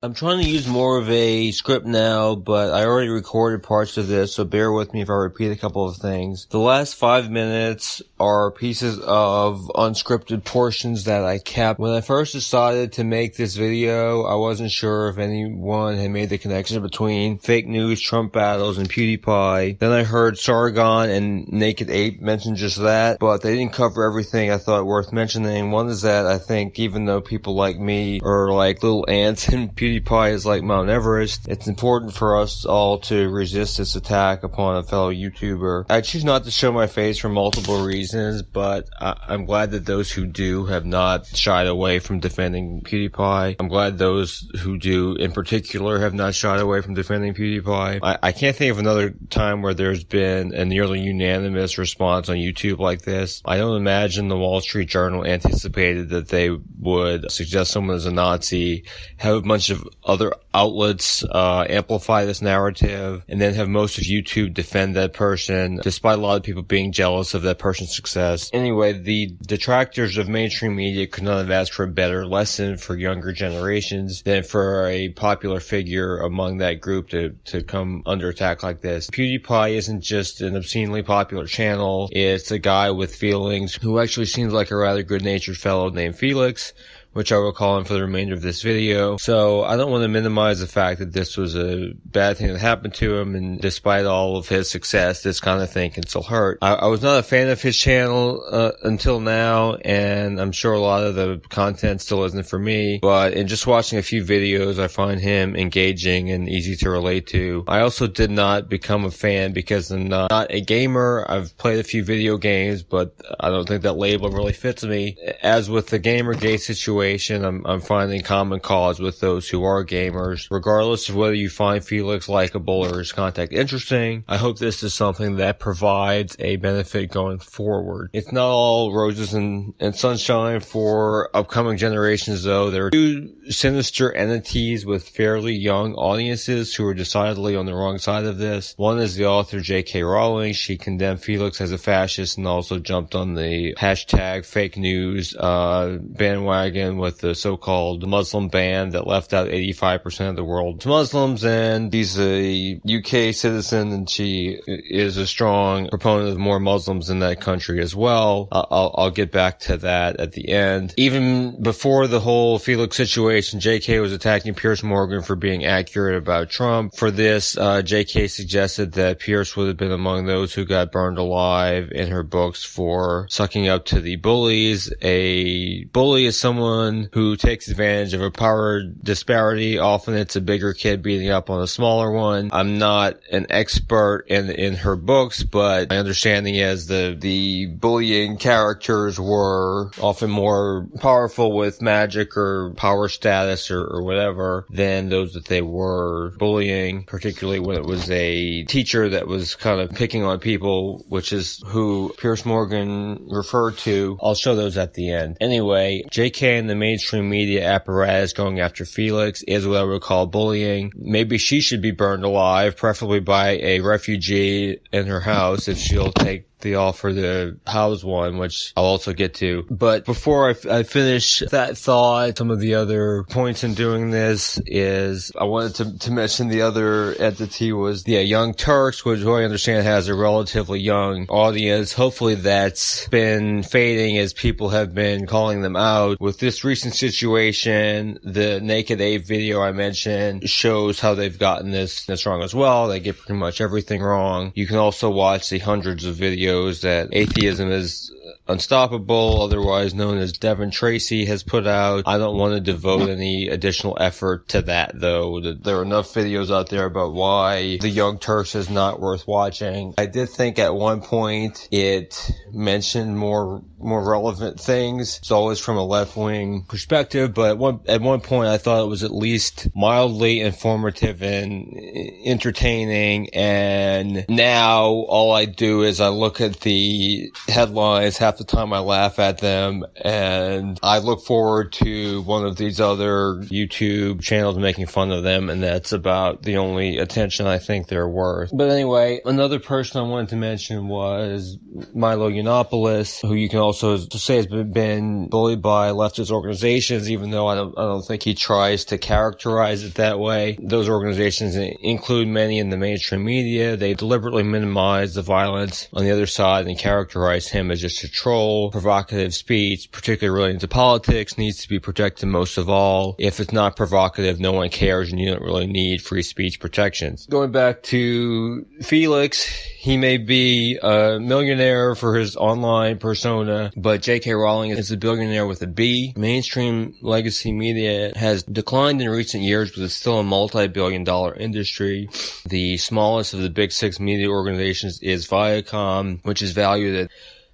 I'm trying to use more of a script now, but I already recorded parts of this, so bear with me if I repeat a couple of things. The last 5 minutes are pieces of unscripted portions that I kept. When I first decided to make this video, I wasn't sure if anyone had made the connection between fake news, Trump battles, and PewDiePie. Then I heard Sargon and Naked Ape mention just that, but they didn't cover everything I thought worth mentioning. One is that I think even though people like me are like little ants in PewDiePie is like Mount Everest, it's important for us all to resist this attack upon a fellow YouTuber. I choose not to show my face for multiple reasons, but I'm glad that those who do have not shied away from defending PewDiePie. I'm glad those who do in particular have not shied away from defending PewDiePie. I can't think of another time where there's been a nearly unanimous response on YouTube like this. I don't imagine the Wall Street Journal anticipated that they would suggest someone is a Nazi, have a bunch of other outlets amplify this narrative, and then have most of YouTube defend that person, despite a lot of people being jealous of that person's success. Anyway, the detractors of mainstream media could not have asked for a better lesson for younger generations than for a popular figure among that group to come under attack like this. PewDiePie isn't just an obscenely popular channel, it's a guy with feelings who actually seems like a rather good-natured fellow named Felix, which I will call him for the remainder of this video. So I don't want to minimize the fact that this was a bad thing that happened to him, and despite all of his success, this kind of thing can still hurt. I was not a fan of his channel until now, and I'm sure a lot of the content still isn't for me, but in just watching a few videos, I find him engaging and easy to relate to. I also did not become a fan because I'm not a gamer. I've played a few video games, but I don't think that label really fits me. As with the Gamergate situation, I'm finding common cause with those who are gamers. Regardless of whether you find Felix likable or his content interesting, I hope this is something that provides a benefit going forward. It's not all roses and sunshine for upcoming generations, though. There are two sinister entities with fairly young audiences who are decidedly on the wrong side of this. One is the author J.K. Rowling. She condemned Felix as a fascist and also jumped on the hashtag fake news bandwagon with the so-called Muslim ban that left out 85% of the world's Muslims, and she's a UK citizen and she is a strong proponent of more Muslims in that country as well. I'll get back to that at the end. Even before the whole Felix situation, JK was attacking Piers Morgan for being accurate about Trump. For this, JK suggested that Piers would have been among those who got burned alive in her books for sucking up to the bullies. A bully is someone who takes advantage of a power disparity. Often it's a bigger kid beating up on a smaller one. I'm not an expert in her books, but my understanding is the bullying characters were often more powerful with magic or power status or whatever than those that they were bullying, particularly when it was a teacher that was kind of picking on people, which is who Piers Morgan referred to. I'll show those at the end. Anyway, JK and the mainstream media apparatus going after Felix is what I would call bullying. Maybe she should be burned alive, preferably by a refugee in her house if she'll take the offer to house one, which I'll also get to. But before I finish that thought, some of the other points in doing this is I wanted to mention the other entity was the Young Turks, which I understand has a relatively young audience. Hopefully that's been fading as people have been calling them out. With this recent situation, the Naked Ape video I mentioned shows how they've gotten this wrong as well. They get pretty much everything wrong. You can also watch the hundreds of videos that Atheism-Is-Unstoppable, otherwise known as Devin Tracy, has put out. I don't want to devote any additional effort to that, though. There are enough videos out there about why the Young Turks is not worth watching. I did think at one point it mentioned more relevant things. It's always from a left-wing perspective, but at one point I thought it was at least mildly informative and entertaining, and now all I do is I look at the headlines, half the time I laugh at them, and I look forward to one of these other YouTube channels making fun of them, and that's about the only attention I think they're worth. But anyway, another person I wanted to mention was Milo Yiannopoulos, who you can also say has been bullied by leftist organizations, even though I don't think he tries to characterize it that way. Those organizations include many in the mainstream media. They deliberately minimize the violence on the other side and characterize him as just a troll. Provocative speech, particularly relating to politics, needs to be protected most of all. If it's not provocative, no one cares, and you don't really need free speech protections. Going back to Felix, he may be a millionaire for his online persona, but J.K. Rowling is a billionaire with a B. Mainstream legacy media has declined in recent years, but it's still a multi-billion-dollar industry. The smallest of the big six media organizations is Viacom, which is valued at,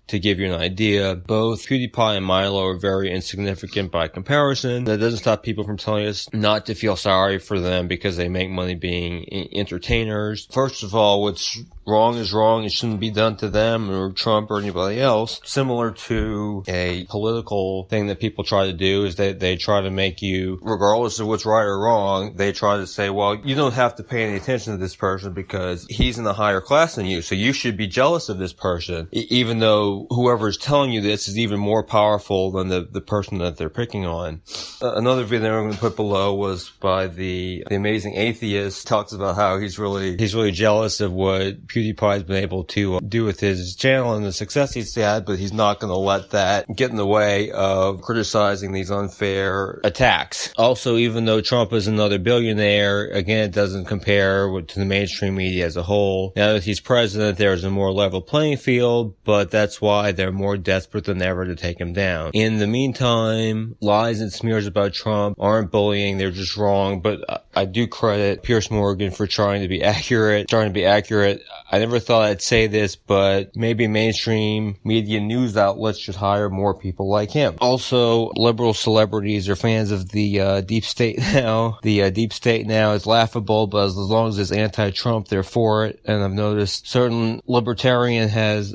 to give you an idea, both PewDiePie and Milo are very insignificant by comparison. That doesn't stop people from telling us not to feel sorry for them because they make money being entertainers. First of all, what's wrong is wrong. It shouldn't be done to them or Trump or anybody else. Similar to a political thing that people try to do is that they try to make you, regardless of what's right or wrong, they try to say, well, you don't have to pay any attention to this person because he's in a higher class than you, so you should be jealous of this person, even though whoever is telling you this is even more powerful than the person that they're picking on. Another video I'm going to put below was by the amazing atheist. Talks about how he's really jealous of what PewDiePie's been able to do with his channel and the success he's had, but he's not going to let that get in the way of criticizing these unfair attacks. Also, even though Trump is another billionaire, again, it doesn't compare to the mainstream media as a whole. Now that he's president, there's a more level playing field, but that's why they're more desperate than ever to take him down. In the meantime, lies and smears about Trump aren't bullying, they're just wrong, but I do credit Piers Morgan for trying to be accurate. I never thought I'd say this, but maybe mainstream media news outlets should hire more people like him. Also, liberal celebrities are fans of the deep state now. The deep state now is laughable, but as long as it's anti-Trump, they're for it. And I've noticed certain libertarian has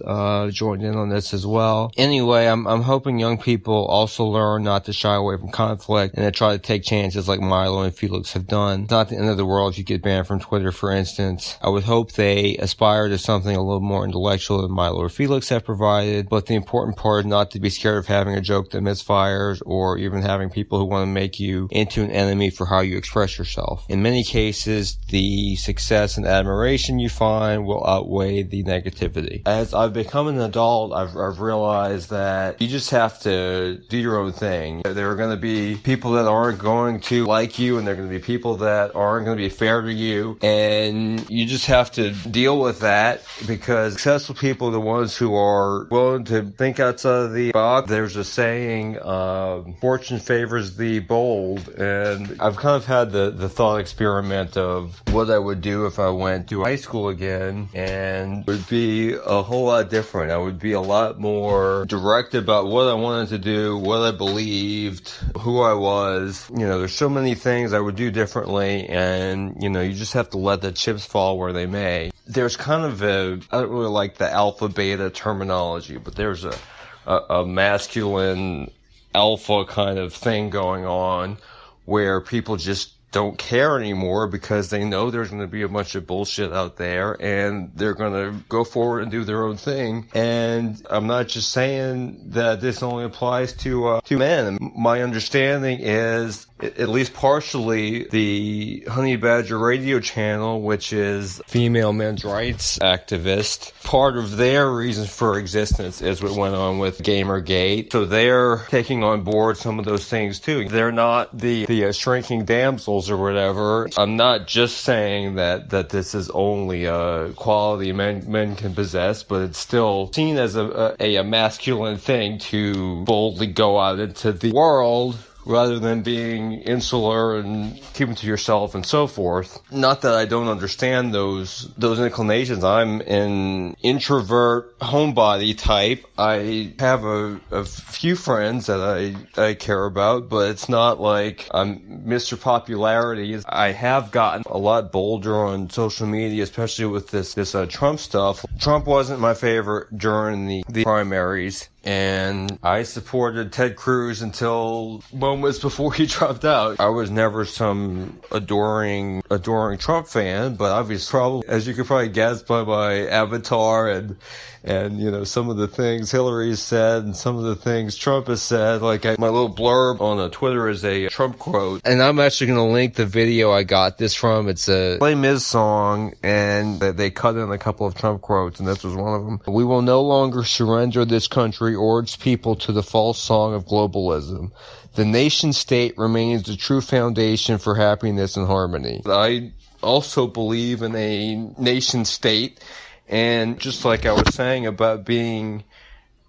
joined in on this as well. Anyway, I'm hoping young people also learn not to shy away from conflict and to try to take chances like Milo and Felix have done. It's not the end of the world if you get banned from Twitter, for instance. I would hope they aspire to something a little more intellectual than Milo or Felix have provided, but the important part is not to be scared of having a joke that misfires or even having people who want to make you into an enemy for how you express yourself. In many cases, the success and admiration you find will outweigh the negativity. As I've become an adult, I've realized that you just have to do your own thing. There are going to be people that aren't going to like you, and there are going to be people that aren't going to be fair to you, and you just have to deal with that, because successful people are the ones who are willing to think outside of the box. There's a saying, fortune favors the bold, and I've kind of had the thought experiment of what I would do if I went to high school again, and it would be a whole lot different. I would be a lot more direct about what I wanted to do, what I believed, who I was. You know, there's so many things I would do differently, and, you know, you just have to let the chips fall where they may. There's kind of I don't really like the alpha beta terminology, but there's a masculine alpha kind of thing going on where people just don't care anymore because they know there's going to be a bunch of bullshit out there, and they're going to go forward and do their own thing. And I'm not just saying that this only applies to men. My understanding is, at least partially, the Honey Badger radio channel, which is female men's rights activist, part of their reason for existence is what went on with Gamergate. So they're taking on board some of those things too. They're not the shrinking damsels or whatever. I'm not just saying that this is only a quality men can possess, but it's still seen as a masculine thing to boldly go out into the world rather than being insular and keeping to yourself and so forth. Not that I don't understand those inclinations. I'm an introvert homebody type. I have a few friends that I care about, but it's not like I'm Mr. Popularity. I have gotten a lot bolder on social media, especially with this Trump stuff. Trump wasn't my favorite during the primaries, and I supported Ted Cruz until moments before he dropped out. I was never some adoring Trump fan, but obviously, probably, as you could probably guess by my avatar and some of the things Hillary said and some of the things Trump has said, like my little blurb on Twitter is a Trump quote. And I'm actually going to link the video I got this from. It's a Les Mis song, and they cut in a couple of Trump quotes, and this was one of them. "We will no longer surrender this country or its people to the false song of globalism. The nation state remains the true foundation for happiness and harmony." I also believe in a nation state. And just like I was saying about being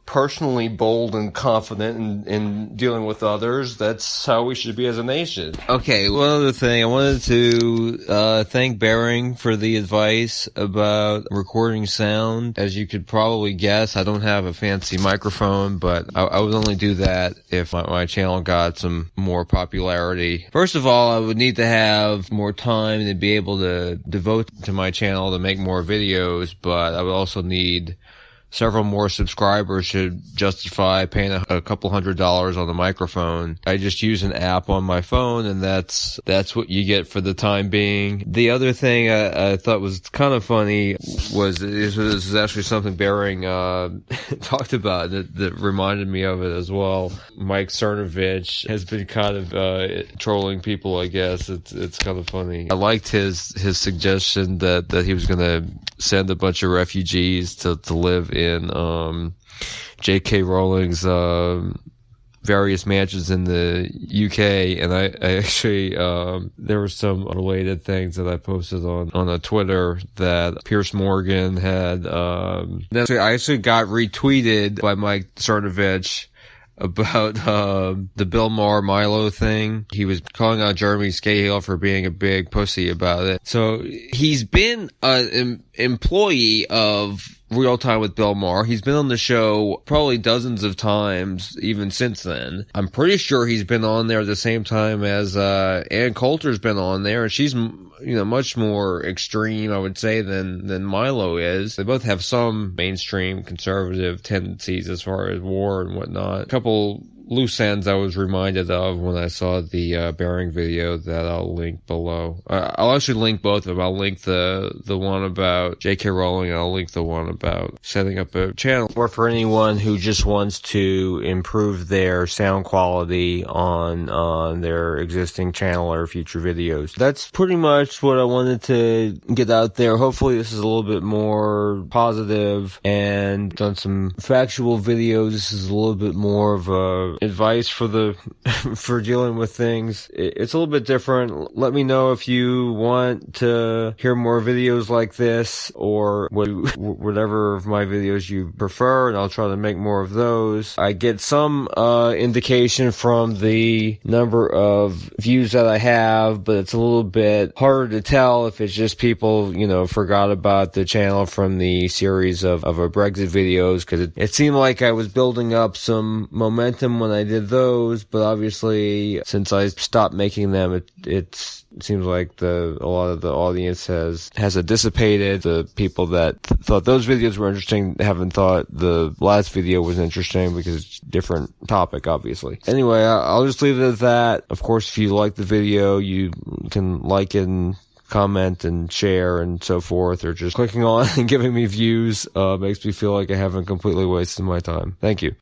personally bold and confident in dealing with others, that's how we should be as a nation. Okay, one other thing. I wanted to thank Bering for the advice about recording sound. As you could probably guess, I don't have a fancy microphone, but I would only do that if my channel got some more popularity. First of all, I would need to have more time to be able to devote to my channel to make more videos, but I would also need several more subscribers should justify paying a couple $100s on the microphone. I just use an app on my phone, and that's what you get for the time being. The other thing I thought was kind of funny was this is actually something Bering talked about that reminded me of it as well. Mike Cernovich has been kind of trolling people, I guess. It's kind of funny. I liked his suggestion that he was going to send a bunch of refugees to live in J.K. Rowling's various mansions in the UK, and I actually there were some related things that I posted on Twitter that Piers Morgan had. I actually got retweeted by Mike Cernovich about the Bill Maher Milo thing. He was calling out Jeremy Scahill for being a big pussy about it. So he's been an employee of Real Time with Bill Maher. He's been on the show probably dozens of times even since then. I'm pretty sure he's been on there at the same time as Ann Coulter's been on there, and she's much more extreme, I would say, than Milo is. They both have some mainstream conservative tendencies as far as war and whatnot. A couple loose ends I was reminded of when I saw the Bering video that I'll link below. I'll actually link both of them. I'll link the one about J.K. Rowling, and I'll link the one about setting up a channel. Or for anyone who just wants to improve their sound quality on their existing channel or future videos. That's pretty much what I wanted to get out there. Hopefully this is a little bit more positive and done some factual videos. This is a little bit more of a advice for dealing with things. It's a little bit different. Let me know if you want to hear more videos like this, or whatever of my videos you prefer, and I'll try to make more of those. I get some indication from the number of views that I have, but it's a little bit harder to tell if it's just people forgot about the channel from the series of our Brexit videos, because it seemed like I was building up some momentum when I did those, but obviously since I stopped making them, it seems like a lot of the audience has dissipated. The people that thought those videos were interesting haven't thought the last video was interesting because it's a different topic, obviously. Anyway, I'll just leave it at that. Of course, if you like the video, you can like it and comment and share and so forth, or just clicking on and giving me views makes me feel like I haven't completely wasted my time. Thank you.